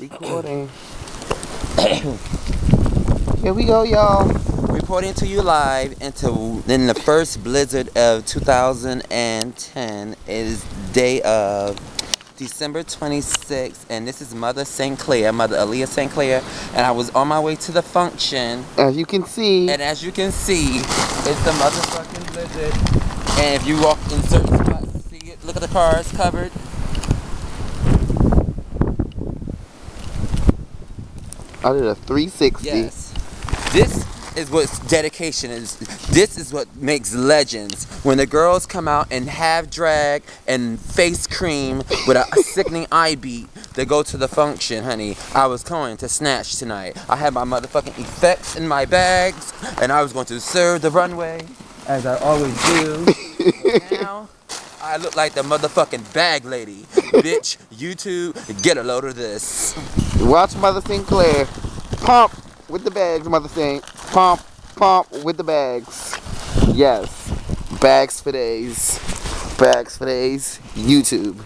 Recording. Here we go, y'all. Reporting to you live in the first blizzard of 2010. It is day of December 26th, and this is Mother St.Clair, Mother Aaliyah St.Clair, and I was on my way to the function. As you can see. And as you can see, it's the motherfucking blizzard. And if you walk in certain spots, see it. Look at the cars covered. I did a 360. Yes. This is what dedication is. This is what makes legends. When the girls come out and have drag and face cream with a sickening eye beat, they go to the function, honey. I was going to snatch tonight. I had my motherfucking effects in my bags, and I was going to serve the runway, as I always do. But now, I look like the motherfucking bag lady. Bitch, you two, get a load of this. Watch Mother St.Clair. Pump with the bags, Mother St. Pump with the bags. Yes. Bags for days. Bags for days. YouTube.